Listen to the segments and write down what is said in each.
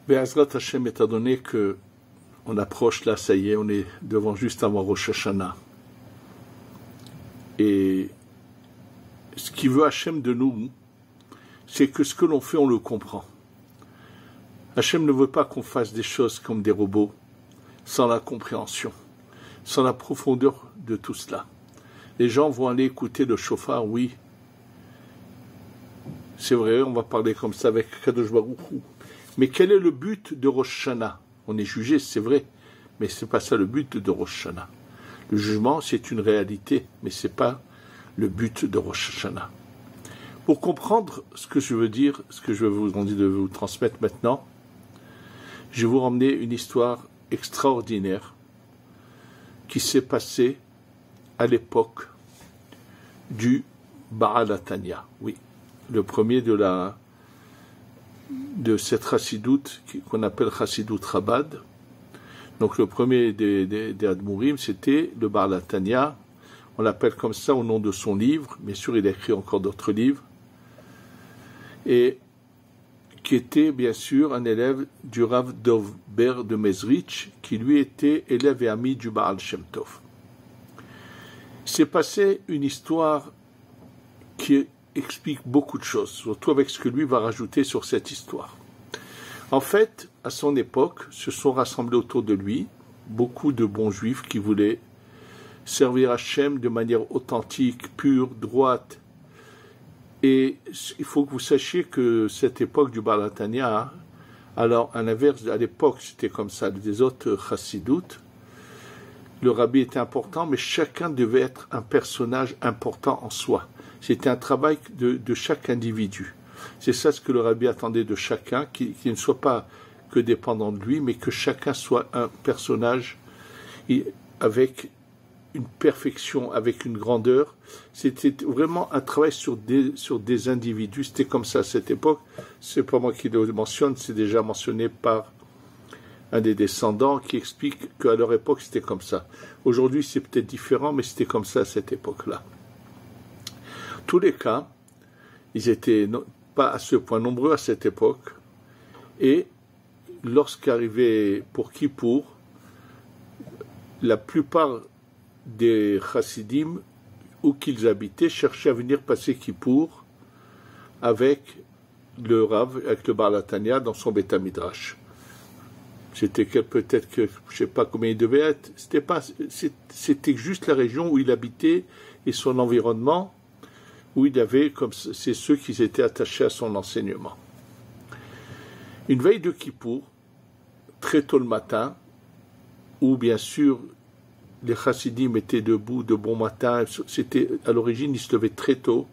Be'ezrat Hashem, étant donné que on approche là, ça y est, on est devant juste avant Rosh Hashanah. Et ce qui veut Hashem de nous, c'est que ce que l'on fait, on le comprend. Hashem ne veut pas qu'on fasse des choses comme des robots, sans la compréhension, sans la profondeur de tout cela. Les gens vont aller écouter le shofar, oui. C'est vrai, on va parler comme ça avec Kadosh Baruch Hu. Mais quel est le but de Rosh Hashanah? On est jugé, c'est vrai, mais c'est pas ça le but de Rosh Hashanah. Le jugement, c'est une réalité, mais c'est pas le but de Rosh Hashanah. Pour comprendre ce que je veux dire, ce que je vais vous transmettre maintenant, je vais vous ramener une histoire extraordinaire qui s'est passée à l'époque du Baal HaTanya. Oui, le premier de cette chassidoute qu'on appelle chassidoute Chabad. Donc le premier des Admourim, c'était le Baal HaTanya. On l'appelle comme ça au nom de son livre. Bien sûr, il a écrit encore d'autres livres. Et qui était bien sûr un élève du Rav Dov Ber de Mezrich, qui lui était élève et ami du Baal Shem Tov. C'est passé une histoire qui explique beaucoup de choses, surtout avec ce que lui va rajouter sur cette histoire. En fait, à son époque, se sont rassemblés autour de lui beaucoup de bons juifs qui voulaient servir Hachem de manière authentique, pure, droite. Et il faut que vous sachiez que cette époque du Baal HaTanya, alors à l'inverse, à l'époque c'était comme ça, des autres chassidoutes, le rabbi était important, mais chacun devait être un personnage important en soi. C'était un travail de chaque individu. C'est ça ce que le rabbi attendait de chacun, qu'il ne soit pas que dépendant de lui, mais que chacun soit un personnage avec une perfection, avec une grandeur. C'était vraiment un travail sur des individus. C'était comme ça à cette époque. C'est pas moi qui le mentionne, c'est déjà mentionné par un des descendants qui explique qu'à leur époque c'était comme ça. Aujourd'hui c'est peut-être différent, mais c'était comme ça à cette époque-là. Tous les cas, ils étaient pas à ce point nombreux à cette époque, et lorsqu'arrivait pour Kippour, la plupart des chassidim où qu'ils habitaient cherchaient à venir passer Kippour avec le Rav, avec le Baal HaTanya dans son Beth Midrash. C'était peut-être que je ne sais pas combien il devait être. C'était juste la région où il habitait et son environnement, où il avait, comme c'est ceux qui étaient attachés à son enseignement. Une veille de Kippour, très tôt le matin, où bien sûr les chassidim étaient debout de bon matin. C'était à l'origine, ils se levaient très tôt.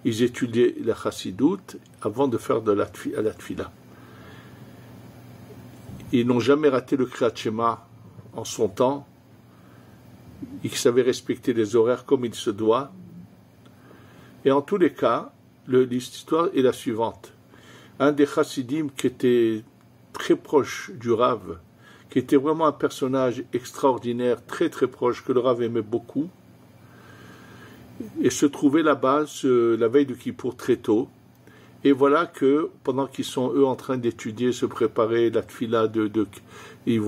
Ils étudiaient la chassidoute avant de faire de la tfila. Ils n'ont jamais raté le Kriyat Shema en son temps. Ils savaient respecter les horaires comme il se doit. Et en tous les cas, l'histoire est la suivante. Un des chassidim qui était très proche du Rav, qui était vraiment un personnage extraordinaire, très très proche, que le Rav aimait beaucoup, et se trouvait là-bas la veille de Kippour très tôt. Et voilà que, pendant qu'ils sont eux en train d'étudier, se préparer la tfila ils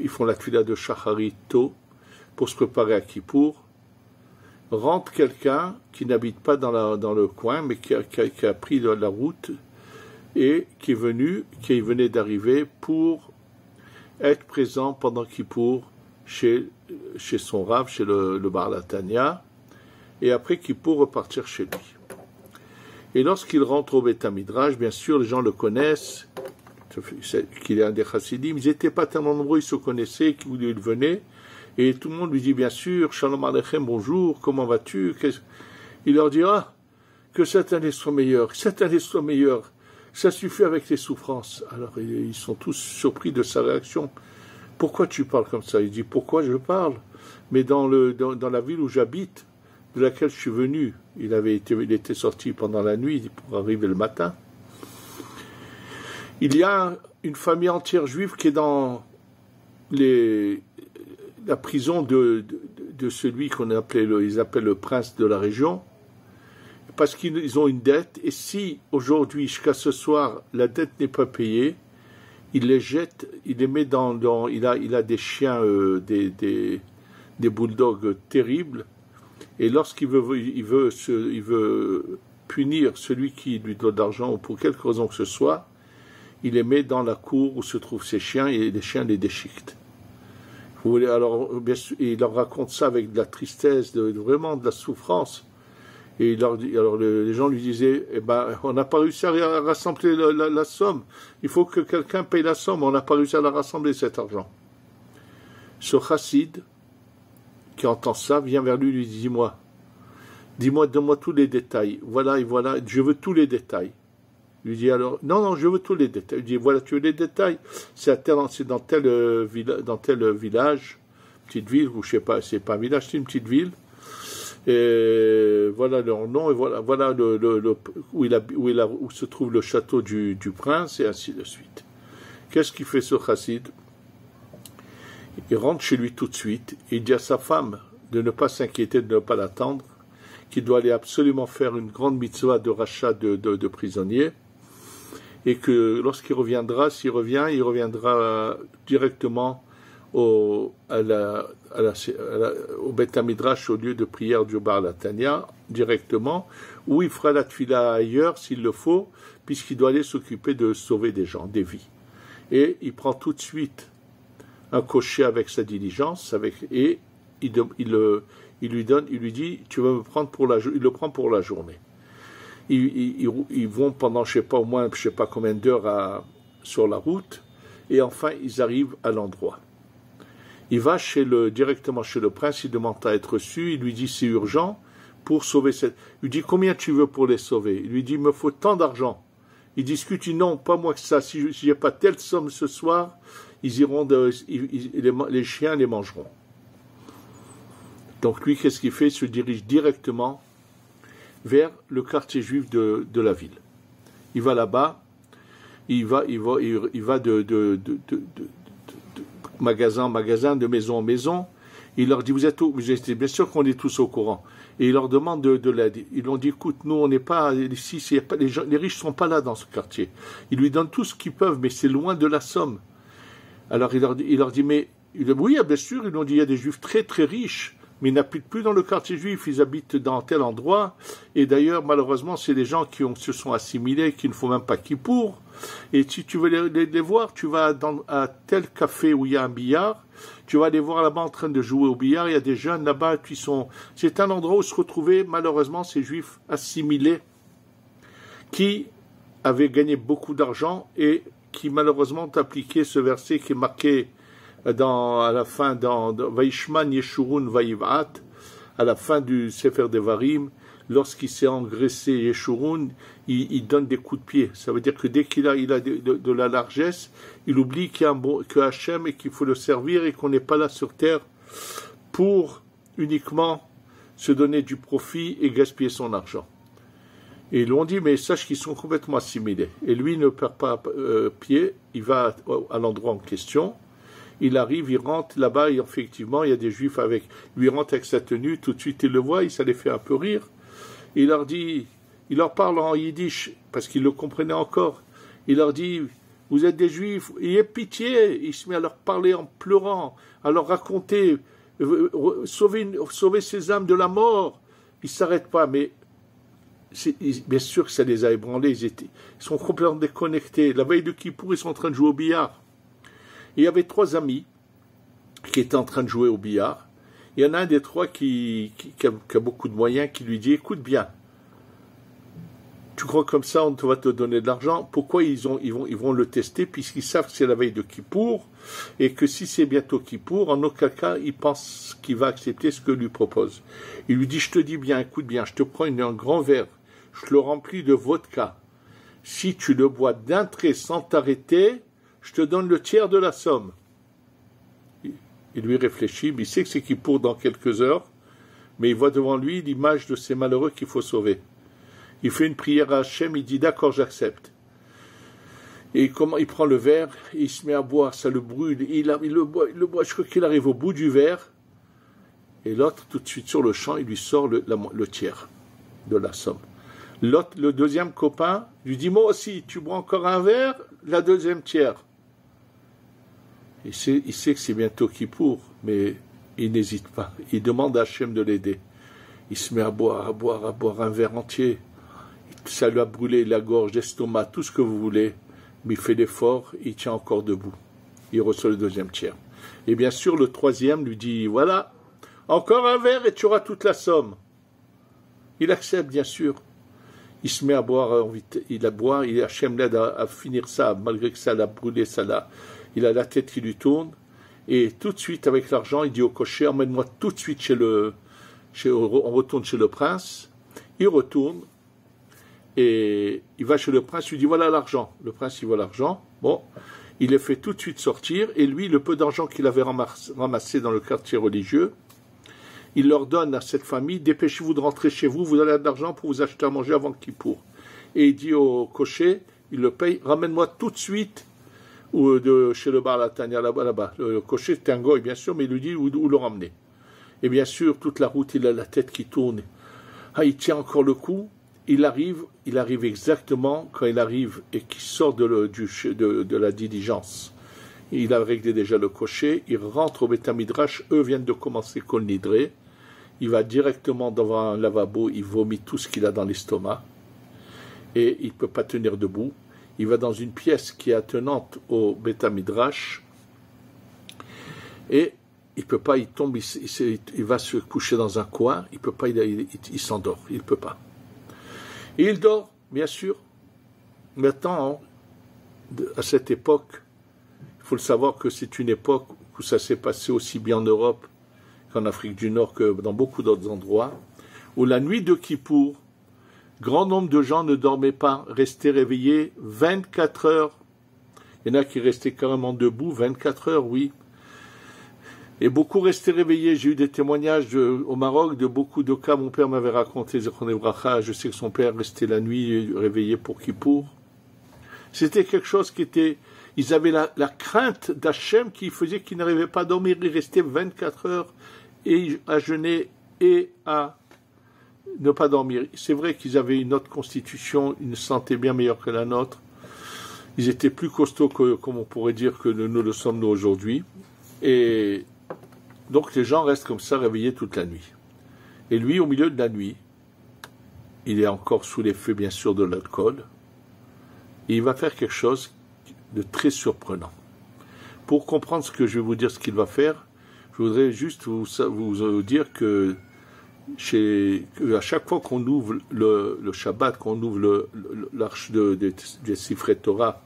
font la tfila de Shacharit tôt, pour se préparer à Kippour, rentre quelqu'un qui n'habite pas dans le coin, mais qui a pris la route, et qui venait d'arriver pour être présent pendant Kippour chez son Rav, chez le Baal HaTanya, et après Kippour repartir chez lui. Et lorsqu'il rentre au Beth Midrash, bien sûr, les gens le connaissent, qu'il est un des chassidim. Ils n'étaient pas tellement nombreux, ils se connaissaient, où il venait, et tout le monde lui dit, bien sûr, Shalom Aleichem, bonjour, comment vas-tu? Il leur dira que cette année soit meilleure, ça suffit avec les souffrances. Alors, ils sont tous surpris de sa réaction. Pourquoi tu parles comme ça? Il dit, pourquoi je parle? Mais dans la ville où j'habite, de laquelle je suis venu, il était sorti pendant la nuit pour arriver le matin. Il y a une famille entière juive qui est dans la prison de celui ils appellent le prince de la région, parce qu'ils ont une dette, et si aujourd'hui, jusqu'à ce soir, la dette n'est pas payée, il les jette, il les met il a des chiens, des bulldogs terribles, et lorsqu'il veut punir celui qui lui donne de l'argent, ou pour quelque raison que ce soit, il les met dans la cour où se trouvent ses chiens, et les chiens les déchiquetent. Vous voulez, alors, bien sûr, il leur raconte ça avec de la tristesse, vraiment de la souffrance. Et il leur dit, alors les gens lui disaient, eh ben, on n'a pas réussi à rassembler la somme. Il faut que quelqu'un paye la somme. On n'a pas réussi à la rassembler, cet argent. Ce chassid, qui entend ça, vient vers lui et lui dit, donne-moi tous les détails. Voilà, et voilà, je veux tous les détails. Il lui dit alors, non, je veux tous les détails. Il dit, voilà, tu veux les détails? C'est dans tel village, petite ville, ou je sais pas, c'est pas un village, c'est une petite ville. Et voilà leur nom, et voilà où se trouve le château du prince, et ainsi de suite. Qu'est-ce qu'il fait ce chassid? Il rentre chez lui tout de suite, et il dit à sa femme de ne pas s'inquiéter, de ne pas l'attendre, qu'il doit aller absolument faire une grande mitzvah de rachat de prisonniers, et que lorsqu'il reviendra, il reviendra directement au Beth Midrash, au lieu de prière du Bar Latania, directement, où il fera la tfila ailleurs s'il le faut, puisqu'il doit aller s'occuper de sauver des gens, des vies. Et il prend tout de suite un cocher avec sa diligence, et il lui dit, tu vas me prendre il le prend pour la journée. Ils vont pendant, je sais pas combien d'heures sur la route, et enfin ils arrivent à l'endroit. Il va directement chez le prince, il demande à être reçu, il lui dit c'est urgent pour sauver cette... Il lui dit combien tu veux pour les sauver? Il lui dit il me faut tant d'argent. Il discute, non, pas moi que ça, si j'ai pas telle somme ce soir, ils iront les chiens les mangeront. Donc lui, qu'est-ce qu'il fait? Il se dirige directement vers le quartier juif de la ville. Il va là-bas, il va de magasin en magasin, de maison en maison. Il leur dit, vous êtes bien sûr qu'on est tous au courant. Et il leur demande de l'aide. Ils lui ont dit, écoute, nous on n'est pas ici, les riches sont pas là dans ce quartier. Ils lui donnent tout ce qu'ils peuvent, mais c'est loin de la somme. Alors il leur dit, oui, bien sûr, ils lui ont dit, il y a des juifs très très riches, mais ils n'habitent plus dans le quartier juif, ils habitent dans tel endroit, et d'ailleurs, malheureusement, c'est des gens qui se sont assimilés, qui ne font même pas Kippour, et si tu veux les voir, tu vas à tel café où il y a un billard, tu vas les voir là-bas en train de jouer au billard, il y a des jeunes là-bas c'est un endroit où se retrouvaient, malheureusement, ces juifs assimilés, qui avaient gagné beaucoup d'argent, et qui malheureusement ont appliqué ce verset qui est marqué à la fin, dans Vaishman Yeshurun Vayivat, à la fin du Sefer Devarim, lorsqu'il s'est engraissé Yeshurun, il donne des coups de pied. Ça veut dire que dès qu'il a de la largesse, il oublie qu'il y a que Hachem et qu'il faut le servir et qu'on n'est pas là sur terre pour uniquement se donner du profit et gaspiller son argent. Et ils lui ont dit, mais sache qu'ils sont complètement assimilés. Et lui ne perd pas pied, il va à l'endroit en question. Il arrive, il rentre là-bas, et effectivement, il y a des juifs lui rentre avec sa tenue, tout de suite il le voit, ça les fait un peu rire. Il leur parle en yiddish, parce qu'ils le comprenaient encore. Il leur dit, vous êtes des juifs, ayez pitié. Il se met à leur parler en pleurant, à leur raconter, sauver ces âmes de la mort. Ils ne s'arrêtent pas, mais bien sûr que ça les a ébranlés, ils sont complètement déconnectés. La veille de Kippour, ils sont en train de jouer au billard. Il y avait 3 amis qui étaient en train de jouer au billard. Il y en a un des 3 qui a beaucoup de moyens, qui lui dit, écoute bien, tu crois comme ça, on va te donner de l'argent? Pourquoi ils vont le tester, puisqu'ils savent que c'est la veille de Kippour, et que si c'est bientôt Kippour, en aucun cas, ils pensent qu'il va accepter ce que lui propose. Il lui dit, je te dis bien, écoute bien, je te prends un grand verre, je te le remplis de vodka. Si tu le bois d'un trait sans t'arrêter, je te donne le tiers de la somme. Il lui réfléchit, mais il sait que c'est Kippour dans quelques heures, mais il voit devant lui l'image de ces malheureux qu'il faut sauver. Il fait une prière à Hachem, il dit d'accord, j'accepte. Et il prend le verre, et il se met à boire, ça le brûle, il le boit, je crois qu'il arrive au bout du verre, et l'autre, tout de suite sur le champ, il lui sort le tiers de la somme. L'autre, le deuxième copain, lui dit, moi aussi, tu bois encore un verre, la deuxième tiers. Il sait que c'est bientôt Kippour, mais il n'hésite pas. Il demande à Hachem de l'aider. Il se met à boire un verre entier. Ça lui a brûlé la gorge, l'estomac, tout ce que vous voulez. Mais il fait l'effort, il tient encore debout. Il reçoit le deuxième tiers. Et bien sûr, le troisième lui dit, voilà, encore un verre et tu auras toute la somme. Il accepte, bien sûr. Il se met à boire, Hachem l'aide à finir ça, malgré que ça l'a brûlé, il a la tête qui lui tourne. Et tout de suite, avec l'argent, il dit au cocher, emmène-moi tout de suite on retourne chez le prince. Il retourne. Et il va chez le prince, il lui dit, voilà l'argent. Le prince, il voit l'argent. Bon, il les fait tout de suite sortir. Et lui, le peu d'argent qu'il avait ramassé dans le quartier religieux, il leur donne à cette famille, dépêchez-vous de rentrer chez vous, vous allez avoir de l'argent pour vous acheter à manger avant Kippour. Et il dit au cocher, il le paye, ramène-moi tout de suite chez le bar Latania, là-bas. Le cocher, c'est un goy, bien sûr, mais il lui dit où le ramener. Et bien sûr, toute la route, il a la tête qui tourne. Il tient encore le coup. Il arrive exactement quand il arrive et qu'il sort de la diligence. Il a réglé déjà le cocher, il rentre au Beth Midrash, eux viennent de commencer Kol Nidré. Il va directement devant un lavabo, il vomit tout ce qu'il a dans l'estomac et il ne peut pas tenir debout. Il va dans une pièce qui est attenante au Beth Midrash et il peut pas, il tombe, il va se coucher dans un coin, il peut pas, il s'endort, il ne peut pas. Et il dort, bien sûr. Maintenant, à cette époque, il faut le savoir que c'est une époque où ça s'est passé aussi bien en Europe qu'en Afrique du Nord, que dans beaucoup d'autres endroits, où la nuit de Kippour, grand nombre de gens ne dormaient pas, restaient réveillés 24 heures. Il y en a qui restaient carrément debout, 24 heures, oui. Et beaucoup restaient réveillés. J'ai eu des témoignages au Maroc de beaucoup de cas. Mon père m'avait raconté, je sais que son père restait la nuit réveillé pour Kippour. C'était quelque chose qui était... Ils avaient la crainte d'Hachem qui faisait qu'ils n'arrivaient pas à dormir. Ils restaient 24 heures à jeûner et à ne pas dormir. C'est vrai qu'ils avaient une autre constitution, une santé bien meilleure que la nôtre. Ils étaient plus costauds comme on pourrait dire que nous le sommes nous aujourd'hui. Et donc les gens restent comme ça réveillés toute la nuit. Et lui, au milieu de la nuit, il est encore sous l'effet bien sûr de l'alcool. Et il va faire quelque chose de très surprenant. Pour comprendre ce que je vais vous dire, ce qu'il va faire, je voudrais juste vous dire que à chaque fois qu'on ouvre le Shabbat, qu'on ouvre l'arche des Sifrei Torah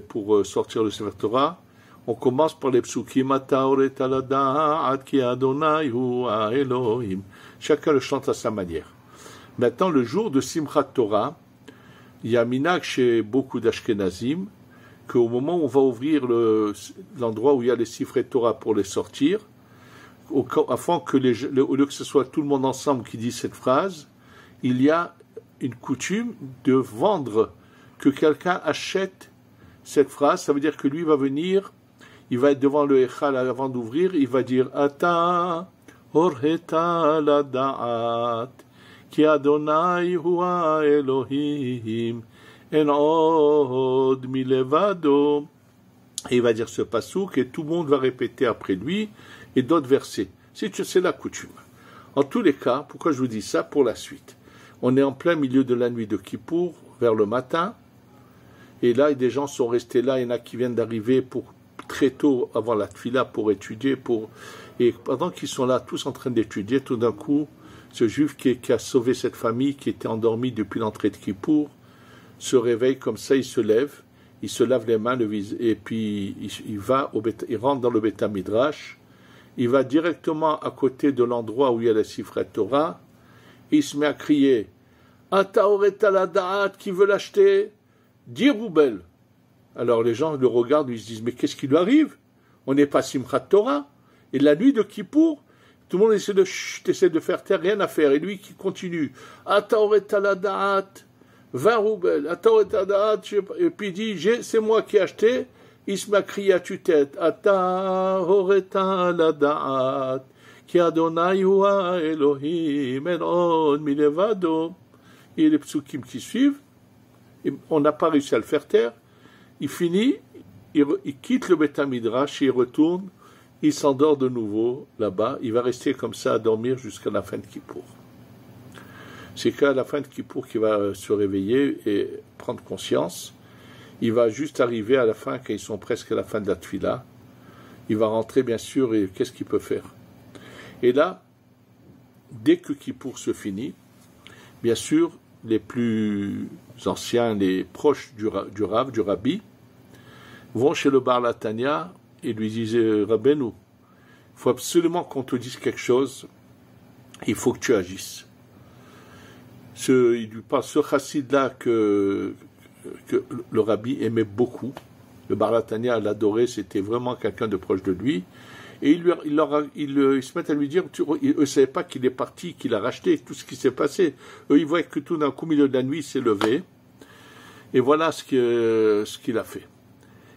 pour sortir le Sefer Torah, on commence par les psukim Ataoret alada'at ki Adonai hu Elohim. Chacun le chante à sa manière. Maintenant, le jour de Simchat Torah, il y a minhag chez beaucoup d'Ashkenazim qu'au moment où on va ouvrir l'endroit où il y a les Sifrei Torah pour les sortir, afin que au lieu que ce soit tout le monde ensemble qui dit cette phrase, il y a une coutume de vendre, que quelqu'un achète cette phrase. Ça veut dire que lui va venir, il va être devant le Echal avant d'ouvrir, il va dire Ata horeta la da'at ki Adonai hua Elohim en od milevado. Et il va dire ce passouk et tout le monde va répéter après lui et d'autres versets. C'est la coutume. En tous les cas, pourquoi je vous dis ça? Pour la suite. On est en plein milieu de la nuit de Kippour, vers le matin, et là, des gens sont restés là, il y en a qui viennent d'arriver très tôt avant la tfila pour étudier, et pendant qu'ils sont là, tous en train d'étudier, tout d'un coup, ce juif qui a sauvé cette famille, qui était endormie depuis l'entrée de Kippour, se réveille comme ça, il se lève, il se lave les mains, et puis il rentre dans le Beth Midrash, il va directement à côté de l'endroit où il y a la Sifrei Torah, et il se met à crier « Ata oret ala da'at, qui veut l'acheter ?» 10 roubles. Alors les gens le regardent, ils se disent « Mais qu'est-ce qui lui arrive? On n'est pas Simchat Torah. » Et la nuit de Kippour, tout le monde essaie de faire taire, rien à faire. Et lui qui continue « Ata oret ala da'at, 20 roubles. Ata oret ala da'at. » Et puis il dit « C'est moi qui ai acheté. » Il se met à crier à tue-tête, Ata horeta la da'at, ki Adonai hua Elohim, en od milevado. Et les psukim qui suivent, et on n'a pas réussi à le faire taire, il finit, il quitte le Beth Midrash et il retourne, il s'endort de nouveau là-bas, il va rester comme ça à dormir jusqu'à la fin de Kippour. C'est qu'à la fin de Kippour qu'il va se réveiller et prendre conscience. Il va juste arriver à la fin, quand ils sont presque à la fin de la Tfila. Il va rentrer, bien sûr, et qu'est-ce qu'il peut faire? Et là, dès que Kippour se finit, bien sûr, les plus anciens, les proches du Rav, du Rabbi, vont chez le Bar Latania et lui disent « Rabbeinu, il faut absolument qu'on te dise quelque chose, il faut que tu agisses. » Il lui parle ce chassid-là que le Rabbi aimait beaucoup. Le Bar Latania l'adorait, c'était vraiment quelqu'un de proche de lui. Et ils se mettent à lui dire, eux ne savaient pas qu'il est parti, qu'il a racheté, tout ce qui s'est passé. Eux, ils voient que tout d'un coup, au milieu de la nuit, il s'est levé. Et voilà ce qu'il a fait.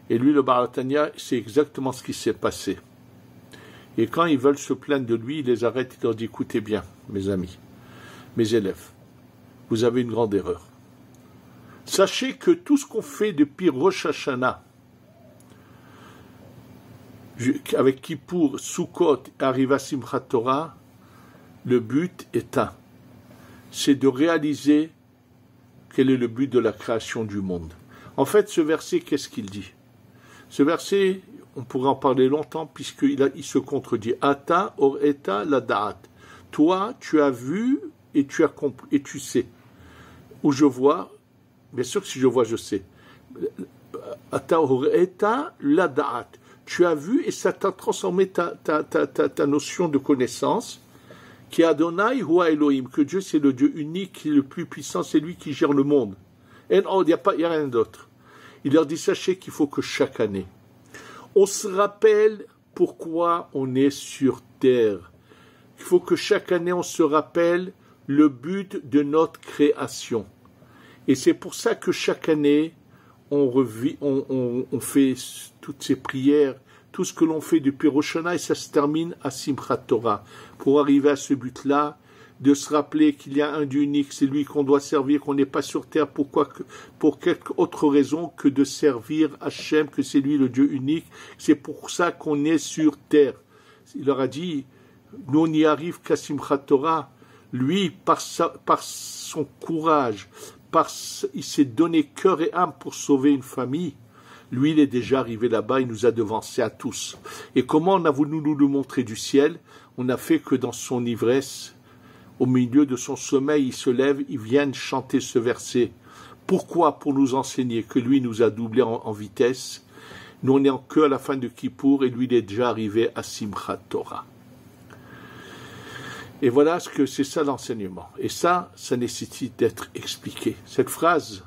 Et lui, le Bar Latania, c'est exactement ce qui s'est passé. Et quand ils veulent se plaindre de lui, il les arrête, il leur dit, écoutez bien, mes amis, mes élèves, vous avez une grande erreur. Sachez que tout ce qu'on fait depuis Rosh Hashanah, avec Kippour, Sukkot, arrive à Simchat Torah, le but est un. C'est de réaliser quel est le but de la création du monde. En fait, ce verset, qu'est-ce qu'il dit? Ce verset, on pourrait en parler longtemps, puisqu'il se contredit. Ata or eta la da'at. Toi, tu as vu et tu as compris, et tu sais. Où je vois, bien sûr que si je vois, je sais. Ata or eta la da'at. Tu as vu et ça t'a transformé ta notion de connaissance, qui est Adonai Hua Elohim, que Dieu c'est le Dieu unique, le plus puissant, c'est lui qui gère le monde. Et il n'y a rien d'autre. Il leur dit, sachez qu'il faut que chaque année, on se rappelle pourquoi on est sur terre. Il faut que chaque année, on se rappelle le but de notre création. Et c'est pour ça que chaque année, on fait toutes ces prières, tout ce que l'on fait depuis Rosh Hashanah, et ça se termine à Simchat Torah. Pour arriver à ce but-là, de se rappeler qu'il y a un Dieu unique, c'est lui qu'on doit servir, qu'on n'est pas sur terre pour quelque autre raison que de servir Hachem, que c'est lui le Dieu unique. C'est pour ça qu'on est sur terre. Il leur a dit, nous on n'y arrive qu'à Simchat Torah. Lui, par son courage, il s'est donné cœur et âme pour sauver une famille. Lui, il est déjà arrivé là-bas, il nous a devancés à tous. Et comment on a voulu nous le montrer du ciel? On n'a fait que dans son ivresse, au milieu de son sommeil, il se lève, il vient chanter ce verset. Pourquoi? Pour nous enseigner que lui nous a doublés en vitesse. Nous, on n'est que à la fin de Kippour et lui, il est déjà arrivé à Simchat Torah. Et voilà ce que c'est ça l'enseignement. Et ça nécessite d'être expliqué. Cette phrase,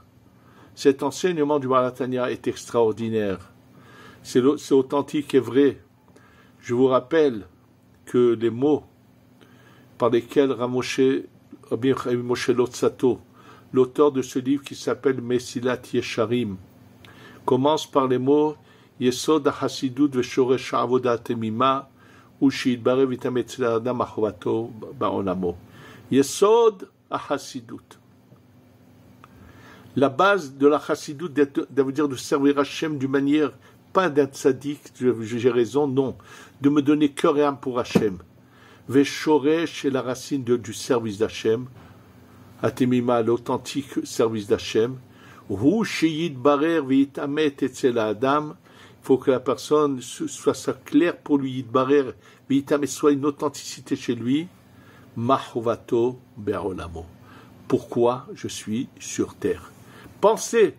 cet enseignement du Bar Latania est extraordinaire. C'est authentique et vrai. Je vous rappelle que les mots par lesquels Moshe Lotzato, l'auteur de ce livre qui s'appelle Mesilat Yesharim, commence par les mots Yesod HaChassidut veShoresh HaAvodat Temima uSheYitbarev Yitametz Adam Achovato Ba'olamo. Yesod HaChassidut. La base de la Chassidut, ça veut dire de servir Hachem d'une manière, pas d'être sadique, j'ai raison, non, de me donner cœur et âme pour Hachem. Veshoresh est la racine du service d'Hachem, Atemima, l'authentique service d'Hachem. Hu sheyitbarer veitamet etzel Adam, il faut que la personne soit ça clair pour lui, yitbarer veitamet, soit une authenticité chez lui. Mahovato be'olamo. Pourquoi je suis sur terre? Penser,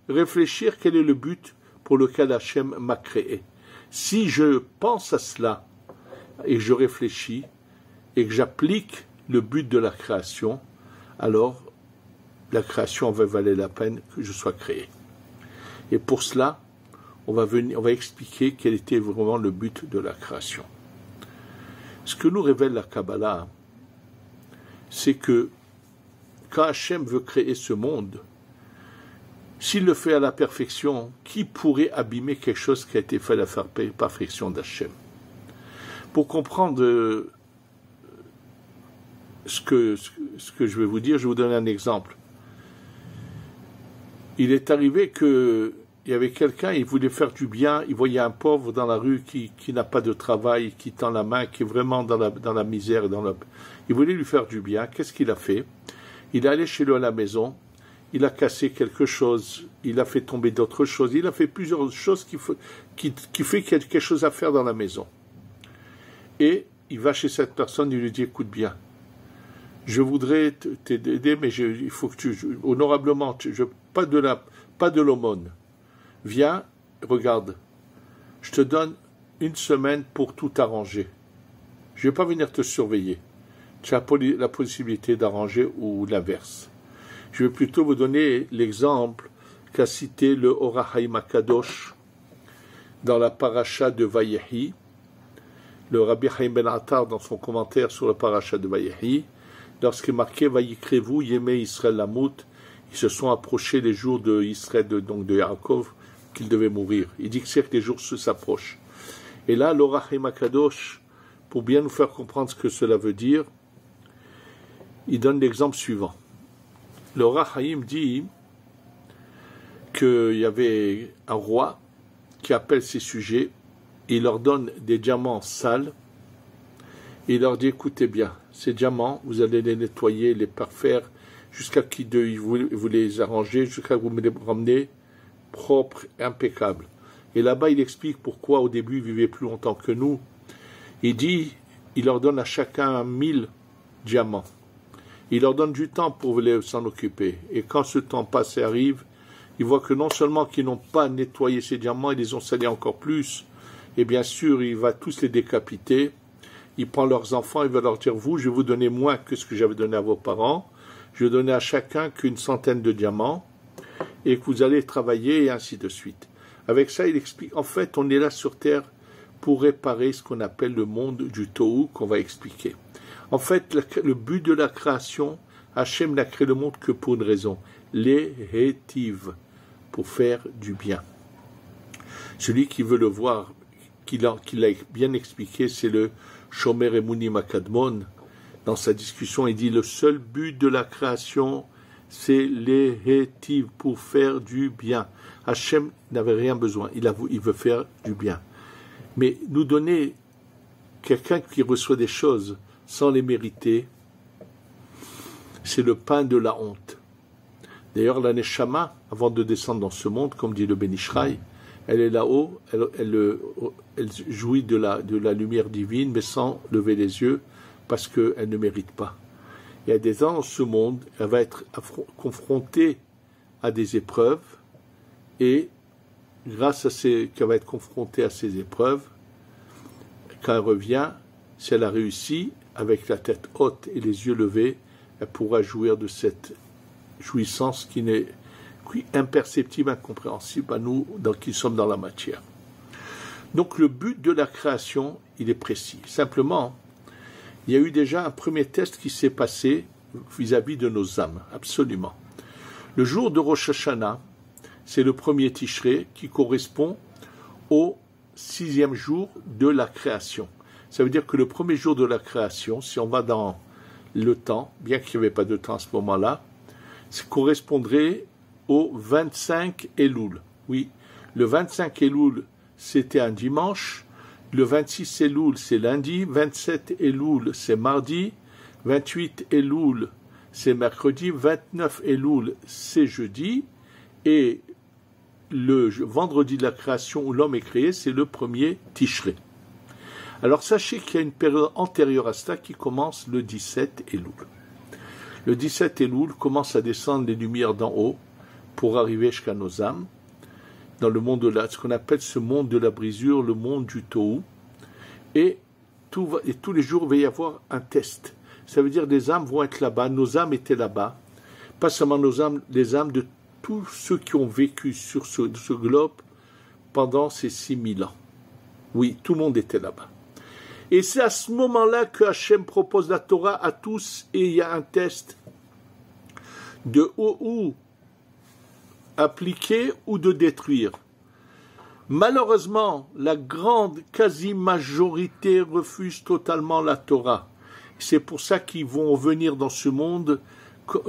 réfléchir quel est le but pour lequel Hachem m'a créé. Si je pense à cela et que je réfléchis et que j'applique le but de la création, alors la création va valer la peine que je sois créé. Et pour cela, on va expliquer quel était vraiment le but de la création. Ce que nous révèle la Kabbalah, c'est que quand Hachem veut créer ce monde, s'il le fait à la perfection, qui pourrait abîmer quelque chose qui a été fait à la perfection d'Hachem? Pour comprendre ce que je vais vous dire, je vais vous donner un exemple. Il est arrivé que il y avait quelqu'un, il voulait faire du bien, il voyait un pauvre dans la rue qui n'a pas de travail, qui tend la main, qui est vraiment dans la misère. Il voulait lui faire du bien. Qu'est-ce qu'il a fait? Il est allé chez lui à la maison, il a cassé quelque chose, il a fait tomber d'autres choses, il a fait plusieurs choses qui fait qu'il y a quelque chose à faire dans la maison. Et il va chez cette personne, il lui dit, écoute bien, je voudrais t'aider, mais il faut que honorablement, pas de l'aumône. Viens, regarde, je te donne une semaine pour tout arranger. Je ne vais pas venir te surveiller. Tu as la possibilité d'arranger ou l'inverse. Je vais plutôt vous donner l'exemple qu'a cité le Or HaChaim Akadosh dans la paracha de Vayehi. Le Rabbi Chaim Ben Attar, dans son commentaire sur la paracha de Vayehi, lorsqu'il est marqué Vayikrevu Yemei Israël Lamut, ils se sont approchés les jours de Israël, donc de Yaakov, qu'il devait mourir. Il dit que c'est que les jours s'approchent. Et là, l'Or HaChaim Akadosh, pour bien nous faire comprendre ce que cela veut dire, il donne l'exemple suivant. L'Or HaChaim dit qu'il y avait un roi qui appelle ses sujets, et il leur donne des diamants sales, et il leur dit, écoutez bien, ces diamants, vous allez les nettoyer, les parfaire, jusqu'à vous les arrangez, jusqu'à vous me les ramenez propres, impeccables. Et là-bas, il explique pourquoi au début, ils vivaient plus longtemps que nous. Il dit, il leur donne à chacun 1000 diamants. Il leur donne du temps pour s'en occuper. Et quand ce temps passé arrive, ils voient que non seulement qu'ils n'ont pas nettoyé ces diamants, ils les ont salis encore plus. Et bien sûr, il va tous les décapiter. Il prend leurs enfants, il va leur dire, vous, je vais vous donner moins que ce que j'avais donné à vos parents. Je vais donner à chacun qu'une centaine de diamants et que vous allez travailler et ainsi de suite. Avec ça, il explique, en fait, on est là sur Terre pour réparer ce qu'on appelle le monde du Tohu, qu'on va expliquer. En fait, le but de la création, Hachem n'a créé le monde que pour une raison, l'hétive, pour faire du bien. Celui qui veut le voir, qu'il a bien expliqué, c'est le Shomer Emuni Makadmon. Dans sa discussion, il dit le seul but de la création, c'est l'hétive, pour faire du bien. Hachem n'avait rien besoin, il veut faire du bien. Mais nous donner quelqu'un qui reçoit des choses sans les mériter, c'est le pain de la honte. D'ailleurs, la Neshama, avant de descendre dans ce monde, comme dit le Ben Ishraï, elle est là-haut, elle jouit de la lumière divine, mais sans lever les yeux, parce qu'elle ne mérite pas. Il y a des gens dans ce monde, elle va être confrontée à des épreuves, et grâce à qu'elle va être confrontée à ces épreuves, quand elle revient, si elle a réussi, avec la tête haute et les yeux levés, elle pourra jouir de cette jouissance qui est imperceptible, incompréhensible à nous qui sommes dans la matière. Donc le but de la création, il est précis. Simplement, il y a eu déjà un premier test qui s'est passé vis-à-vis de nos âmes, absolument. Le jour de Rosh Hashanah, c'est le premier Tishrei qui correspond au 6e jour de la création. Ça veut dire que le premier jour de la création, si on va dans le temps, bien qu'il n'y avait pas de temps à ce moment-là, ça correspondrait au 25 Elul. Oui, le 25 Elul, c'était un dimanche, le 26 Elul, c'est lundi, 27 Elul, c'est mardi, 28 Elul, c'est mercredi, 29 Elul, c'est jeudi, et le vendredi de la création où l'homme est créé, c'est le premier Tishrei. Alors sachez qu'il y a une période antérieure à cela qui commence le 17 Elul. Le 17 Elul commence à descendre les lumières d'en haut pour arriver jusqu'à nos âmes, dans le monde de ce qu'on appelle ce monde de la brisure, le monde du Tohu, et tous les jours il va y avoir un test. Ça veut dire des âmes vont être là-bas, nos âmes étaient là-bas, pas seulement nos âmes, les âmes de tous ceux qui ont vécu sur ce globe pendant ces 6000 ans. Oui, tout le monde était là-bas. Et c'est à ce moment-là que Hachem propose la Torah à tous, et il y a un test de ou appliquer ou de détruire. Malheureusement, la grande quasi-majorité refuse totalement la Torah. C'est pour ça qu'ils vont venir dans ce monde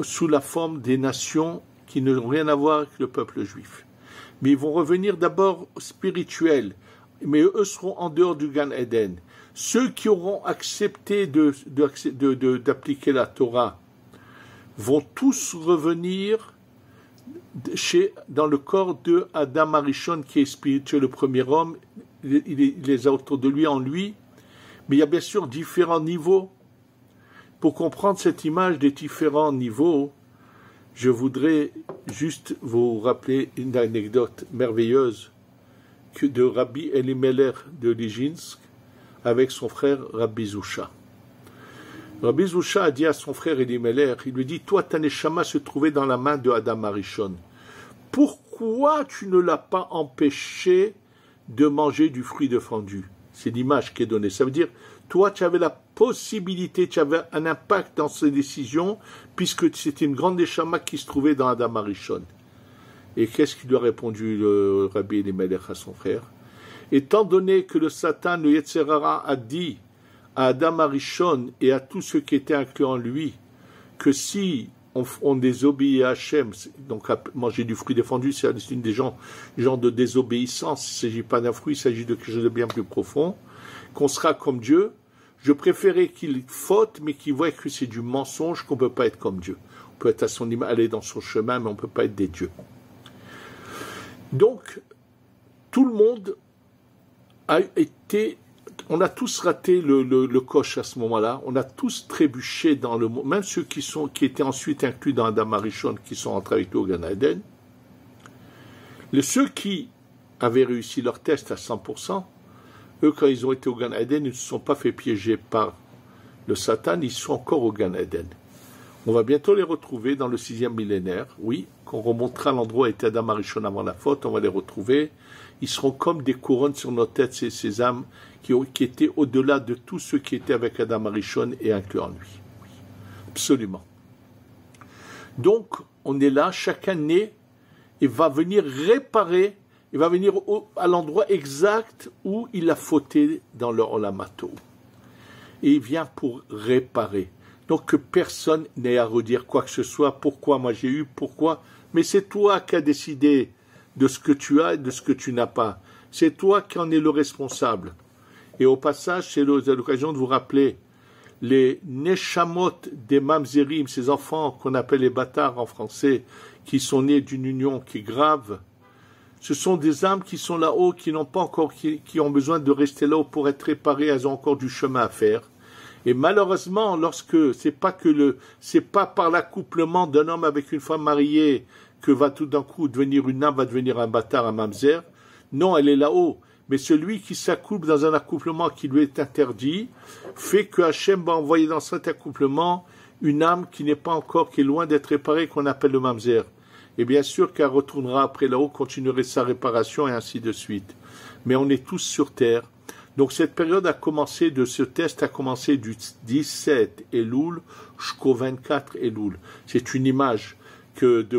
sous la forme des nations qui n'ont rien à voir avec le peuple juif. mais ils vont revenir d'abord spirituels, mais eux seront en dehors du Gan Eden. Ceux qui auront accepté d'appliquer la Torah vont tous revenir dans le corps de Adam Arishon, qui est spirituel, le premier homme. Il les a autour de lui, en lui, mais il y a bien sûr différents niveaux. Pour comprendre cette image des différents niveaux, je voudrais juste vous rappeler une anecdote merveilleuse de Rabbi Elimelech de Lijinsk avec son frère Rabbi Zusha. Rabbi Zusha a dit à son frère Elimelech, il lui dit, toi ta neshama se trouvait dans la main de Adam Arishon. Pourquoi tu ne l'as pas empêché de manger du fruit défendu? C'est l'image qui est donnée. Ça veut dire, toi tu avais la possibilité, tu avais un impact dans ces décisions, puisque c'était une grande neshama qui se trouvait dans Adam Arishon. Et qu'est-ce qu'il lui a répondu le Rabbi Elimelech à son frère? Étant donné que le Satan, le Yetzer Hara, a dit à Adam Arishon et à tous ceux qui étaient inclus en lui, que si on désobéit à Hachem, donc à manger du fruit défendu, c'est une des genre de désobéissance, il ne s'agit pas d'un fruit, il s'agit de quelque chose de bien plus profond, qu'on sera comme Dieu. Je préférais qu'il faute, mais qu'il voit que c'est du mensonge, qu'on ne peut pas être comme Dieu. On peut être à son image, aller dans son chemin, mais on ne peut pas être des dieux. Donc, tout le monde a été... On a tous raté le coche à ce moment-là. On a tous trébuché dans le monde, même ceux qui étaient ensuite inclus dans Adam Arishon, qui sont entrés avec nous au Gan Eden. Ceux qui avaient réussi leur test à 100%, eux, quand ils ont été au Gan Eden, ils ne se sont pas fait piéger par le Satan, ils sont encore au Gan Eden. On va bientôt les retrouver dans le 6e millénaire. Oui, quand on remontera l'endroit où était Adam Arishon avant la faute, on va les retrouver. Ils seront comme des couronnes sur nos têtes, ces âmes qui étaient au-delà de tous ceux qui étaient avec Adam Arishon et inclus en lui. Oui, absolument. Donc, on est là, chaque année, et va venir réparer, il va venir à l'endroit exact où il a fauté dans le Olamato. Et il vient pour réparer. Donc que personne n'ait à redire quoi que ce soit, pourquoi moi j'ai eu, pourquoi, mais c'est toi qui as décidé de ce que tu as et de ce que tu n'as pas. C'est toi qui en es le responsable. Et au passage, c'est l'occasion de vous rappeler les neshamot des mamzerim, ces enfants qu'on appelle les bâtards en français, qui sont nés d'une union qui est grave. Ce sont des âmes qui sont là-haut, qui n'ont pas encore, qui ont besoin de rester là-haut pour être réparées. Elles ont encore du chemin à faire. Et malheureusement, lorsque c'est pas par l'accouplement d'un homme avec une femme mariée que va tout d'un coup devenir une âme, va devenir un bâtard, un mamzer. Non, elle est là-haut. Mais celui qui s'accouple dans un accouplement qui lui est interdit, fait que Hachem va envoyer dans cet accouplement une âme qui n'est pas encore, qui est loin d'être réparée, qu'on appelle le mamzer. Et bien sûr qu'elle retournera après là-haut, continuerait sa réparation et ainsi de suite. Mais on est tous sur terre. Donc cette période ce test a commencé du 17 Elul jusqu'au 24 Elul. C'est une image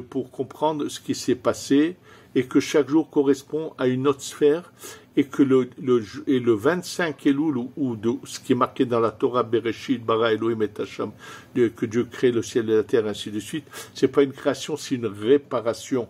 pour comprendre ce qui s'est passé et que chaque jour correspond à une autre sphère et que le 25 Elul ou ce qui est marqué dans la Torah Bereshit bara Elohim et Hasham, que Dieu crée le ciel et la terre ainsi de suite, c'est pas une création, c'est une réparation.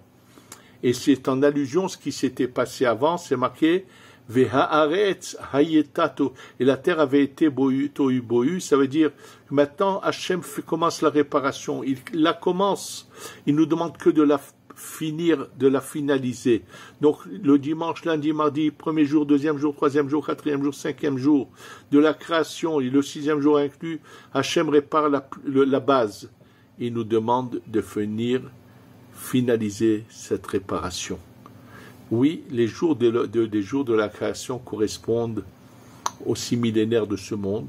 Et c'est en allusion à ce qui s'était passé avant, c'est marqué Vehaaretz hayetato, et la terre avait été tohu bohu, ça veut dire que maintenant Hachem commence la réparation, il la commence, il nous demande que de la finir, de la finaliser. Donc le dimanche, lundi, mardi, premier jour, deuxième jour, troisième jour, quatrième jour, cinquième jour de la création, et le sixième jour inclus, Hachem répare la base. Il nous demande de venir finaliser cette réparation. Oui, les jours des jours de la création correspondent aux 6 millénaires de ce monde,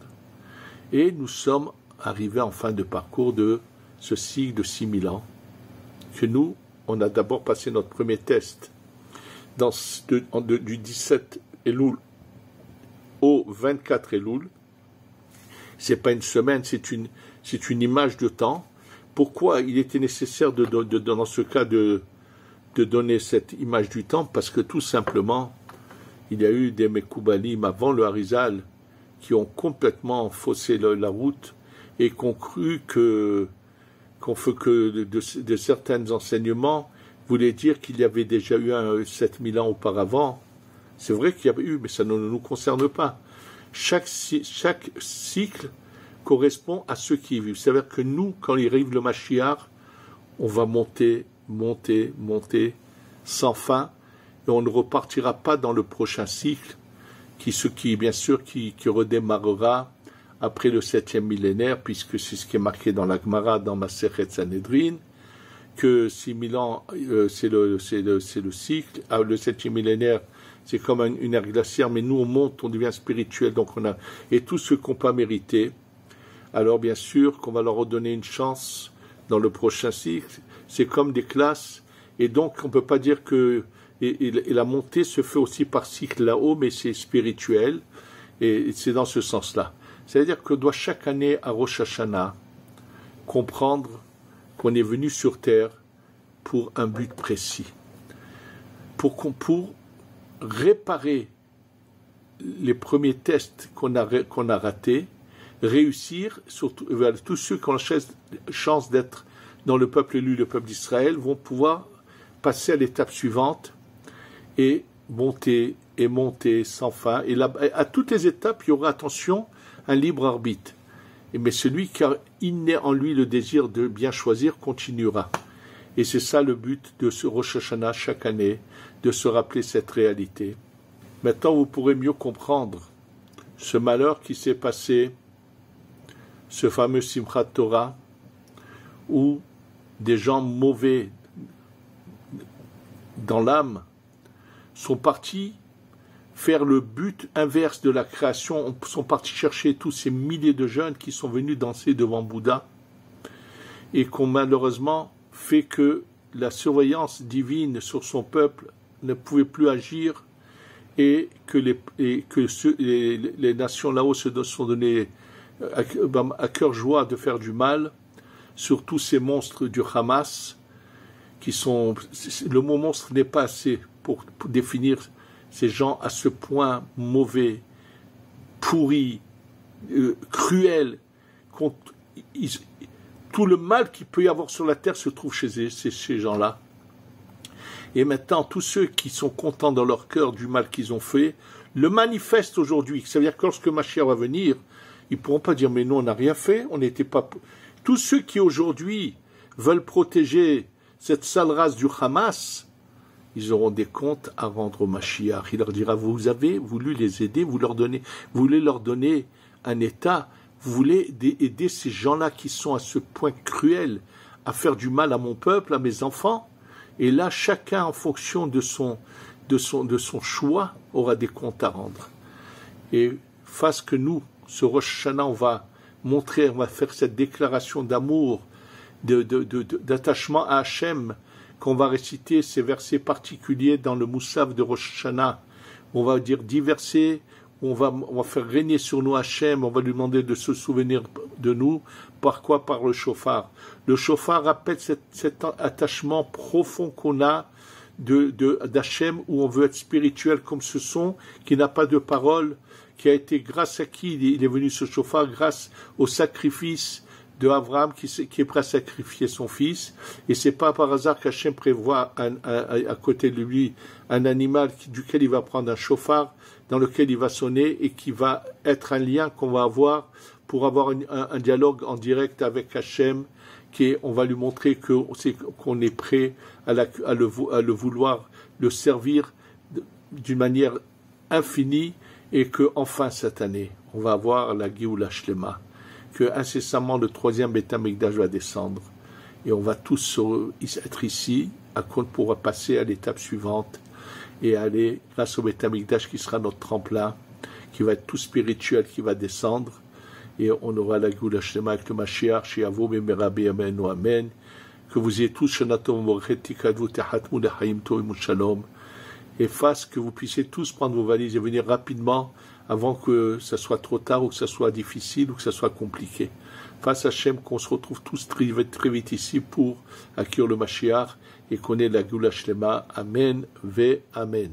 et nous sommes arrivés en fin de parcours de ce cycle de 6000 ans, que nous, on a d'abord passé notre premier test du 17 Elul au 24 Elul. C'est pas une semaine, c'est une image de temps. Pourquoi il était nécessaire dans ce cas de donner cette image du temps? Parce que tout simplement, il y a eu des Mekoubalim avant le Harizal qui ont complètement faussé la route et qu'on cru qu'on fait que de certains enseignements voulait dire qu'il y avait déjà eu 7000 ans auparavant. C'est vrai qu'il y avait eu, mais ça ne nous concerne pas. Chaque cycle correspond à ceux qui y vivent. C'est-à-dire que nous, quand il arrive le Mashiach, on va monter, sans fin, et on ne repartira pas dans le prochain cycle, bien sûr, qui redémarrera après le 7e millénaire, puisque c'est ce qui est marqué dans la Gemara, dans Masechet Sanhedrin, que 6000 ans, c'est le cycle. Le 7e millénaire, c'est comme une ère glaciaire, mais nous, on monte, on devient spirituel, donc et tout ce qu'on peut mériter. Alors, bien sûr, qu'on va leur redonner une chance dans le prochain cycle. C'est comme des classes, et donc, on ne peut pas dire que, et la montée se fait aussi par cycle là-haut, mais c'est spirituel, et c'est dans ce sens-là. C'est-à-dire qu'on doit chaque année à Rosh Hashanah comprendre qu'on est venu sur Terre pour un but précis. Pour réparer les premiers tests qu'on a ratés, réussir, surtout tous ceux qui ont la chance d'être dans le peuple élu, le peuple d'Israël, vont pouvoir passer à l'étape suivante et monter sans fin. Et là, à toutes les étapes, il y aura, attention, un libre arbitre. Mais celui qui a inné en lui le désir de bien choisir continuera. Et c'est ça le but de ce Rosh Hashanah chaque année, de se rappeler cette réalité. Maintenant, vous pourrez mieux comprendre ce malheur qui s'est passé, ce fameux Simchat Torah, où des gens mauvais dans l'âme sont partis faire le but inverse de la création, sont partis chercher tous ces milliers de jeunes qui sont venus danser devant Bouddha et qu'on malheureusement fait que la surveillance divine sur son peuple ne pouvait plus agir et que les nations là-haut se sont données à cœur joie de faire du mal sur tous ces monstres du Hamas qui sont... Le mot monstre n'est pas assez pour définir ces gens à ce point mauvais, pourris, cruels. Tout le mal qu'il peut y avoir sur la terre se trouve chez ces gens-là. Et maintenant, tous ceux qui sont contents dans leur cœur du mal qu'ils ont fait, le manifestent aujourd'hui. Ça veut dire que lorsque Mashiach va venir, ils ne pourront pas dire « mais nous, on n'a rien fait, on n'était pas... » Tous ceux qui aujourd'hui veulent protéger cette sale race du Hamas, ils auront des comptes à rendre au Mashiach. Il leur dira, vous avez voulu les aider, vous voulez leur donner un état, vous voulez aider ces gens-là qui sont à ce point cruel à faire du mal à mon peuple, à mes enfants. Et là, chacun, en fonction de son choix, aura des comptes à rendre. Et face que nous, ce Rosh Hashanah, on va faire cette déclaration d'amour, d'attachement à Hachem, qu'on va réciter ces versets particuliers dans le Moussaf de Rosh Hashanah. On va dire 10 versets, on va faire régner sur nous Hachem, on va lui demander de se souvenir de nous. Par quoi? Par le shofar. Le shofar rappelle cet attachement profond qu'on a d'Hachem, où on veut être spirituel comme ce son, qui n'a pas de parole, qui a été grâce à qui il est venu ce shofar, grâce au sacrifice de Abraham qui est prêt à sacrifier son fils, et c'est pas par hasard qu'Hachem prévoit à côté de lui un animal duquel il va prendre un chauffard, dans lequel il va sonner et qui va être un lien qu'on va avoir pour avoir un dialogue en direct avec Hachem, on va lui montrer qu'on est prêt à le vouloir, le servir d'une manière infinie, et que enfin cette année, on va avoir la Géoula Shlema, que incessamment le 3e Beth Amikdash va descendre et on va tous être ici pour passer à l'étape suivante et aller grâce au Beth Amikdash qui sera notre tremplin, qui va être tout spirituel, qui va descendre, et on aura la Géoula Shlema avec le Mashiach Shiavo Bemerabi Amen ou Amen. Que vous ayez tous Shanatom Morcheti Kadvu Tehatmu Lechaim Tovim Shalom, et fasse que vous puissiez tous prendre vos valises et venir rapidement avant que ça soit trop tard ou que ça soit difficile ou que ça soit compliqué. Face à Hachem, qu'on se retrouve tous très vite ici pour accueillir le Mashiach et qu'on ait la Géoula Shlema. Amen, ve Amen.